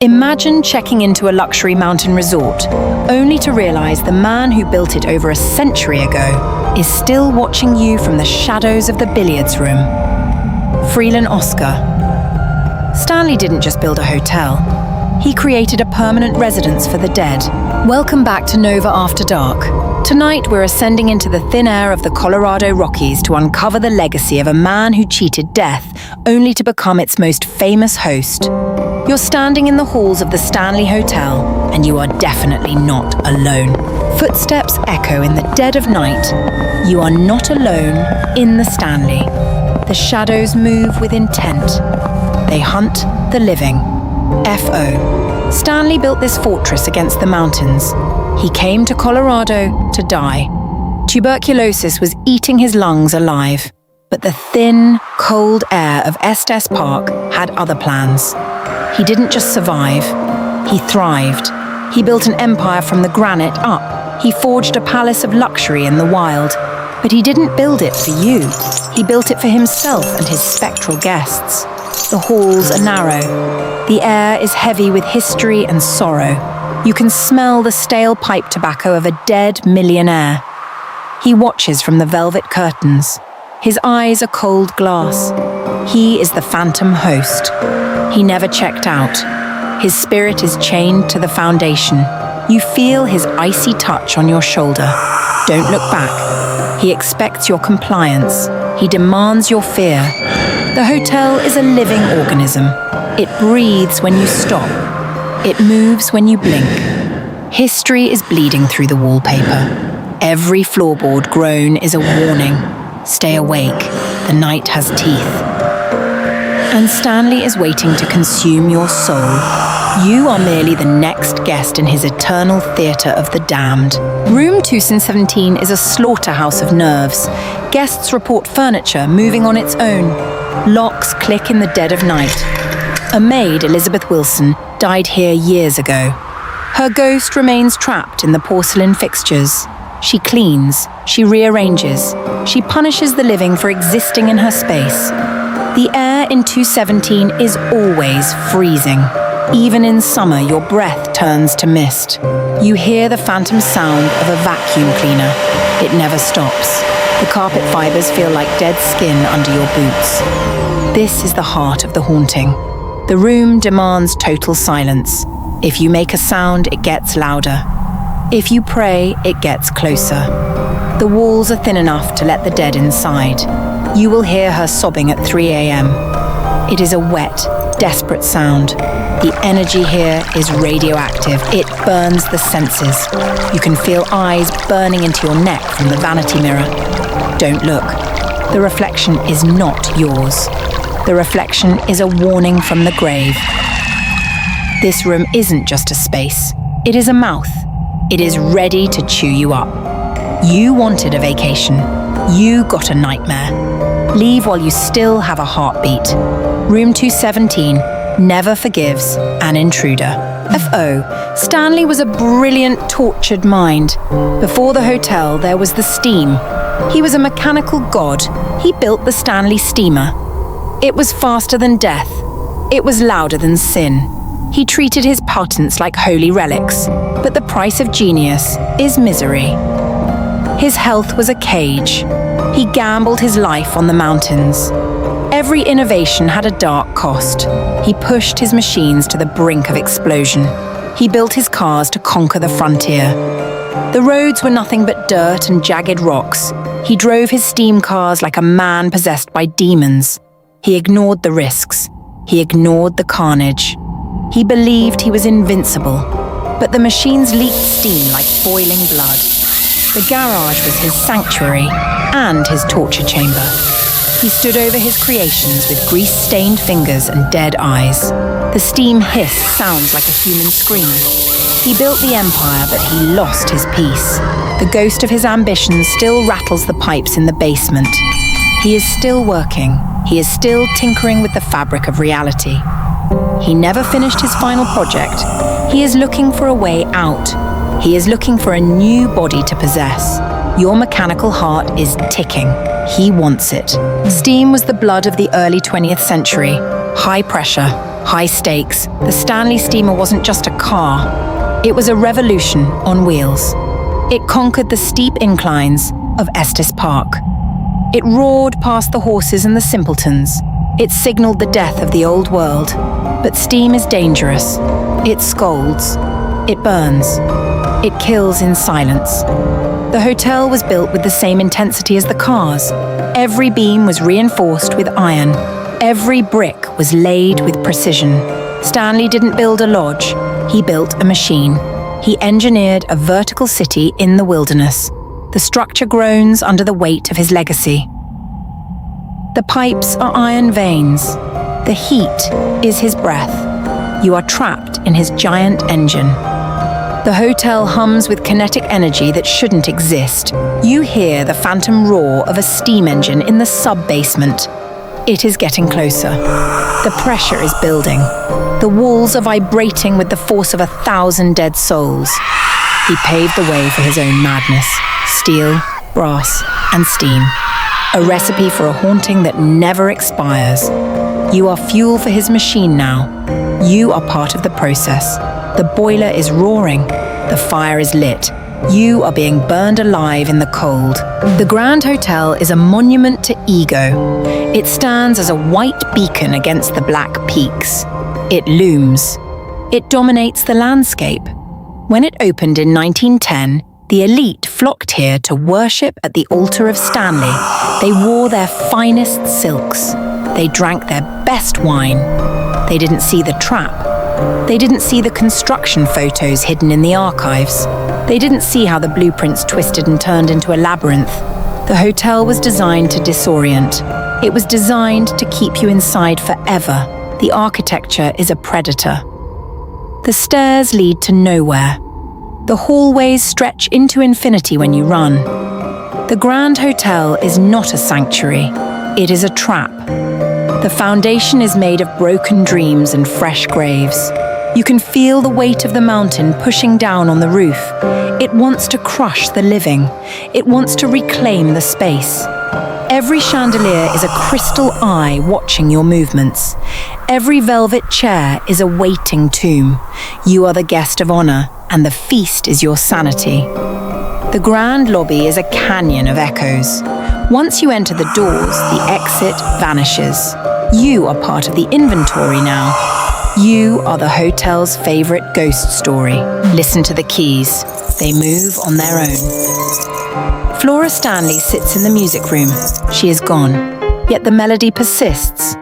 Imagine checking into a luxury mountain resort, only to realize the man who built it over a century ago is still watching you from the shadows of the billiards room. Freelan Oscar. Stanley didn't just build a hotel. He created a permanent residence for the dead. Welcome back to Nova After Dark. Tonight we're ascending into the thin air of the Colorado Rockies to uncover the legacy of a man who cheated death only to become its most famous host. You're standing in the halls of the Stanley Hotel, and you are definitely not alone. Footsteps echo in the dead of night. You are not alone in the Stanley. The shadows move with intent. They hunt the living. F.O. Stanley built this fortress against the mountains. He came to Colorado to die. Tuberculosis was eating his lungs alive, but the thin, cold air of Estes Park had other plans. He didn't just survive, he thrived. He built an empire from the granite up. He forged a palace of luxury in the wild. But he didn't build it for you. He built it for himself and his spectral guests. The halls are narrow. The air is heavy with history and sorrow. You can smell the stale pipe tobacco of a dead millionaire. He watches from the velvet curtains. His eyes are cold glass. He is the phantom host. He never checked out. His spirit is chained to the foundation. You feel his icy touch on your shoulder. Don't look back. He expects your compliance. He demands your fear. The hotel is a living organism. It breathes when you stop. It moves when you blink. History is bleeding through the wallpaper. Every floorboard groan is a warning. Stay awake. The night has teeth. And Stanley is waiting to consume your soul. You are merely the next guest in his eternal theatre of the damned. Room 217 is a slaughterhouse of nerves. Guests report furniture moving on its own. Locks click in the dead of night. A maid, Elizabeth Wilson, died here years ago. Her ghost remains trapped in the porcelain fixtures. She cleans, she rearranges, she punishes the living for existing in her space. The air in 217 is always freezing. Even in summer, your breath turns to mist. You hear the phantom sound of a vacuum cleaner. It never stops. The carpet fibers feel like dead skin under your boots. This is the heart of the haunting. The room demands total silence. If you make a sound, it gets louder. If you pray, it gets closer. The walls are thin enough to let the dead inside. You will hear her sobbing at 3 a.m. It is a wet, desperate sound. The energy here is radioactive. It burns the senses. You can feel eyes burning into your neck from the vanity mirror. Don't look. The reflection is not yours. The reflection is a warning from the grave. This room isn't just a space. It is a mouth. It is ready to chew you up. You wanted a vacation. You got a nightmare. Leave while you still have a heartbeat. Room 217 never forgives an intruder. F.O. Stanley was a brilliant, tortured mind. Before the hotel, there was the steam. He was a mechanical god. He built the Stanley steamer. It was faster than death. It was louder than sin. He treated his patents like holy relics, but the price of genius is misery. His health was a cage. He gambled his life on the mountains. Every innovation had a dark cost. He pushed his machines to the brink of explosion. He built his cars to conquer the frontier. The roads were nothing but dirt and jagged rocks. He drove his steam cars like a man possessed by demons. He ignored the risks. He ignored the carnage. He believed he was invincible, but the machines leaked steam like boiling blood. The garage was his sanctuary and his torture chamber. He stood over his creations with grease-stained fingers and dead eyes. The steam hiss sounds like a human scream. He built the empire, but he lost his peace. The ghost of his ambition still rattles the pipes in the basement. He is still working. He is still tinkering with the fabric of reality. He never finished his final project. He is looking for a way out. He is looking for a new body to possess. Your mechanical heart is ticking. He wants it. Steam was the blood of the early 20th century. High pressure, High stakes, the Stanley steamer wasn't just a car. It was a revolution on wheels. It conquered the steep inclines of Estes Park. It roared past the horses and the simpletons. It signaled the death of the old world. But steam is dangerous. It scolds. It burns. It kills in silence. The hotel was built with the same intensity as the cars. Every beam was reinforced with iron. Every brick was laid with precision. Stanley didn't build a lodge. He built a machine. He engineered a vertical city in the wilderness. The structure groans under the weight of his legacy. The pipes are iron veins. The heat is his breath. You are trapped in his giant engine. The hotel hums with kinetic energy that shouldn't exist. You hear the phantom roar of a steam engine in the sub-basement. It is getting closer. The pressure is building. The walls are vibrating with the force of 1,000 dead souls. He paved the way for his own madness. Steel, brass, and steam. A recipe for a haunting that never expires. You are fuel for his machine now. You are part of the process. The boiler is roaring. The fire is lit. You are being burned alive in the cold. The Grand Hotel is a monument to ego. It stands as a white beacon against the black peaks. It looms. It dominates the landscape. When it opened in 1910, the elite flocked here to worship at the altar of Stanley. They wore their finest silks. They drank their best wine. They didn't see the trap. They didn't see the construction photos hidden in the archives. They didn't see how the blueprints twisted and turned into a labyrinth. The hotel was designed to disorient. It was designed to keep you inside forever. The architecture is a predator. The stairs lead to nowhere. The hallways stretch into infinity when you run. The Grand Hotel is not a sanctuary. It is a trap. The foundation is made of broken dreams and fresh graves. You can feel the weight of the mountain pushing down on the roof. It wants to crush the living. It wants to reclaim the space. Every chandelier is a crystal eye watching your movements. Every velvet chair is a waiting tomb. You are the guest of honor, and the feast is your sanity. The grand lobby is a canyon of echoes. Once you enter the doors, the exit vanishes. You are part of the inventory now. You are the hotel's favorite ghost story. Listen to the keys. They move on their own. Flora Stanley sits in the music room. She is gone, yet the melody persists.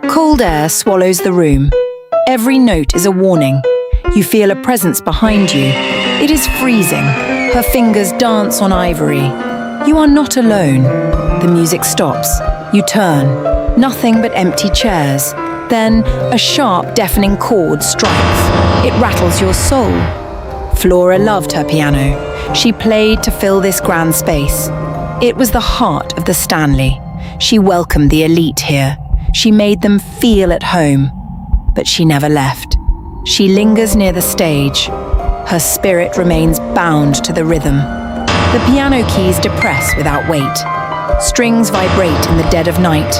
Cold air swallows the room. Every note is a warning. You feel a presence behind you. It is freezing. Her fingers dance on ivory. You are not alone. The music stops. You turn. Nothing but empty chairs. Then a sharp, deafening chord strikes. It rattles your soul. Flora loved her piano. She played to fill this grand space. It was the heart of the Stanley. She welcomed the elite here. She made them feel at home. But she never left. She lingers near the stage. Her spirit remains bound to the rhythm. The piano keys depress without weight. Strings vibrate in the dead of night.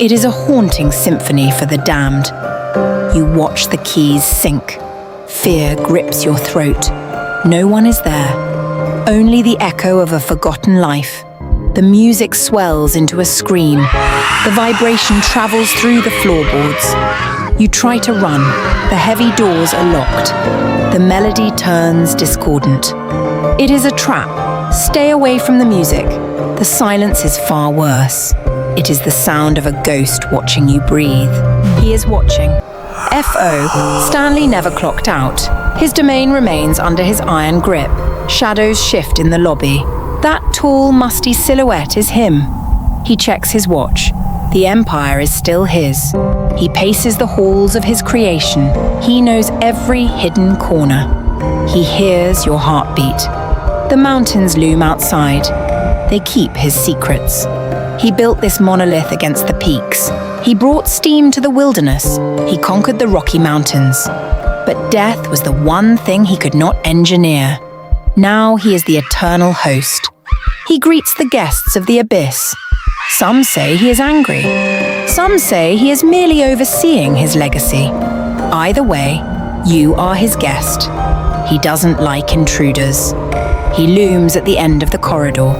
It is a haunting symphony for the damned. You watch the keys sink. Fear grips your throat. No one is there. Only the echo of a forgotten life. The music swells into a scream. The vibration travels through the floorboards. You try to run. The heavy doors are locked. The melody turns discordant. It is a trap. Stay away from the music. The silence is far worse. It is the sound of a ghost watching you breathe. He is watching. F.O. Stanley never clocked out. His domain remains under his iron grip. Shadows shift in the lobby. That tall, musty silhouette is him. He checks his watch. The empire is still his. He paces the halls of his creation. He knows every hidden corner. He hears your heartbeat. The mountains loom outside. They keep his secrets. He built this monolith against the peaks. He brought steam to the wilderness. He conquered the Rocky Mountains. But death was the one thing he could not engineer. Now he is the eternal host. He greets the guests of the abyss. Some say he is angry. Some say he is merely overseeing his legacy. Either way, you are his guest. He doesn't like intruders. He looms at the end of the corridor.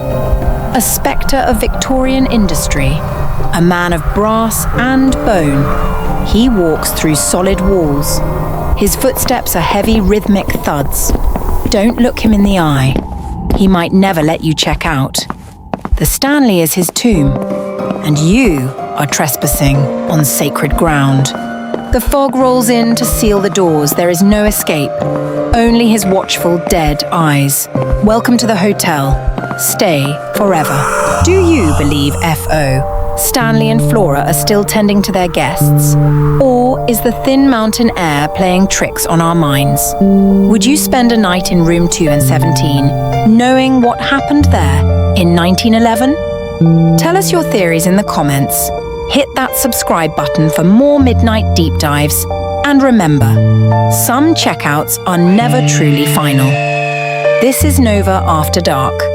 A spectre of Victorian industry, a man of brass and bone. He walks through solid walls. His footsteps are heavy, rhythmic thuds. Don't look him in the eye. He might never let you check out. The Stanley is his tomb, and you are trespassing on sacred ground. The fog rolls in to seal the doors. There is no escape. Only his watchful, dead eyes. Welcome to the hotel. Stay forever. Do you believe F.O., Stanley and Flora are still tending to their guests? Or is the thin mountain air playing tricks on our minds? Would you spend a night in room 2 and 17, knowing what happened there in 1911? Tell us your theories in the comments. Hit that subscribe button for more midnight deep dives. And remember, some checkouts are never truly final. This is Nova After Dark.